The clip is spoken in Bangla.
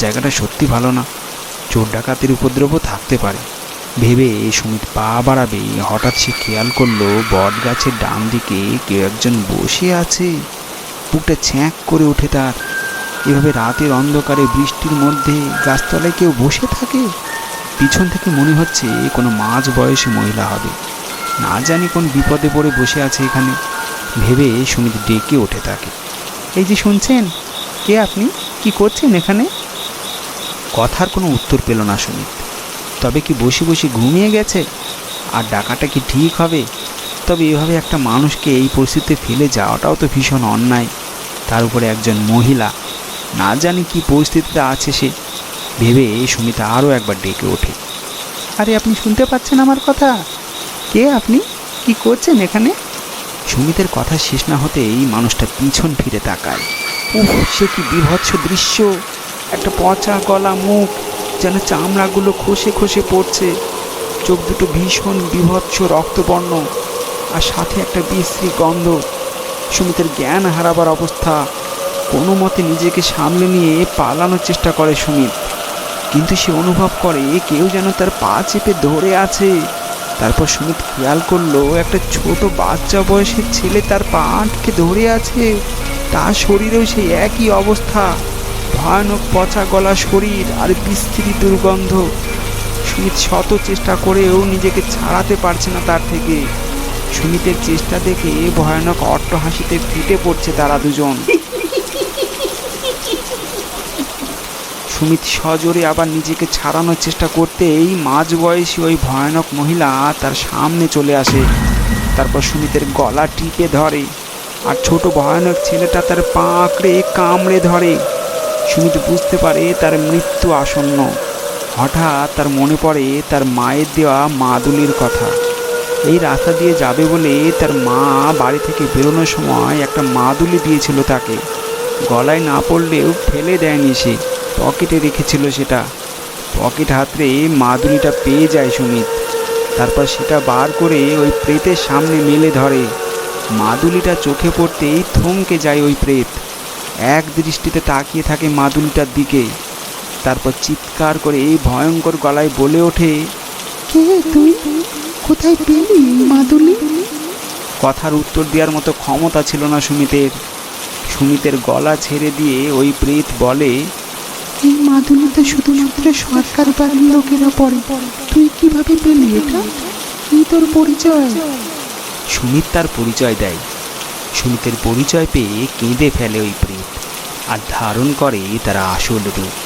জায়গাটা সত্যি ভালো না, চোর ডাকাতের উপদ্রবও থাকতে পারে ভেবে সুমিত পা বাড়াবে, হঠাৎ সে খেয়াল করলো বট গাছের ডান দিকে কেউ একজন বসে আছে। বুকটা ছ্যাঁক করে ওঠে তার। এভাবে রাতের অন্ধকারে বৃষ্টির মধ্যে গাছতলায় কেউ বসে থাকে? পিছন থেকে মনে হচ্ছে কোনো মাঝ বয়সী মহিলা হবে, না জানি কোন বিপদে পড়ে বসে আছে এখানে ভেবে সুমিত ডেকে ওঠে তাকে। এই যে শুনছেন, কে আপনি? কি করছেন এখানে? কথার কোনো উত্তর পেল না সুমিত। তবে কি বসে বসে ঘুমিয়ে গেছে? আর ডাকাটা কি ঠিক হবে? তবে এভাবে একটা মানুষকে এই পরিস্থিতিতে ফেলে যাওয়াটাও তো ভীষণ অন্যায়। তার উপরে একজন মহিলা, না জানি কি পরিস্থিতিতে আছে সে ভেবে সুমিত আরও একবার ডেকে ওঠে। আরে আপনি শুনতে পাচ্ছেন আমার কথা? কে আপনি? কি করছেন এখানে? সুমিতের কথা শেষ না হতেই মানুষটা পিছন ফিরে তাকায়। উফ, সে কি বিভৎস দৃশ্য! একটা পচা গলা মুখ, যেন চামড়াগুলো খসে খসে পড়ছে। চোখ দুটো ভীষণ বিভৎস রক্তবর্ণ, আর সাথে একটা বিশ্রী গন্ধ। সুমিতের জ্ঞান হারাবার অবস্থা। কোনো মতে নিজেকে সামলে নিয়ে পালানোর চেষ্টা করে সুমিত, কিন্তু সে অনুভব করে কেউ যেন তার পা চেপে ধরে আছে। তারপর সুমিত খেয়াল করলো একটা ছোট বাচ্চা বয়সের ছেলে তার পা আটকে ধরে আছে। তার শরীরেও সেই একই অবস্থা, ভয়ানক পচা গলা শরীর আর বিশ্রী দুর্গন্ধ। সুমিত শত চেষ্টা করেও নিজেকে ছাড়াতে পারছে না তার থেকে। সুমিতের চেষ্টা দেখে ভয়ানক অট্টহাসিতে ফেটে পড়ছে তারা দুজন। সুমিত সজোরে আবার নিজেকে ছাড়ানোর চেষ্টা করতেই মাঝবয়সী ওই ভয়ানক মহিলা তার সামনে চলে আসে। তারপর সুমিতের গলা টিপে ধরে, আর ছোট ভয়ানক ছেলেটা তার পা আঁকড়ে কামড়ে ধরে। সুমিত বুঝতে পারে তার মৃত্যু আসন্ন। হঠাৎ তার মনে পড়ে তার মায়ের দেওয়া মাদুলির কথা। এই রাস্তা দিয়ে যাবে বলে তার মা বাড়ি থেকে বেরোনোর সময় একটা মাদুলি দিয়েছিল তাকে। গলায় না পড়লেও ফেলে দেয়নি সে, পকেটে রেখেছিল সেটা। পকেট হাতড়ে মাদুলিটা পেয়ে যায় সুমিত। তারপর সেটা বার করে ওই প্রেতের সামনে মেলে ধরে। মাদুলিটা চোখে পড়তেই থমকে যায় ওই প্রেত। এক দৃষ্টিতে তাকিয়ে থাকে মাদুলিটার দিকে। তারপর চিৎকার করে ভয়ঙ্কর গলায় বলে ওঠে, কে তুই? কোথায় পেলি মাদুলি? কথার উত্তর দেওয়ার মতো ক্ষমতা ছিল না সুমিতের। সুমিতের গলা ছেড়ে দিয়ে ওই প্রেত বলে, এই মাদুলি তো শুধুমাত্র সরকার বাড়ির লোকেরা পড়ে, তুই কিভাবে পেলি এটা? কি তোর পরিচয়? সুমিত তার পরিচয় দেয়। সুমিতের পরিচয় পেয়ে কেঁদে ফেলে ওই প্রেত, আর ধারণ করে তার আসল রূপ।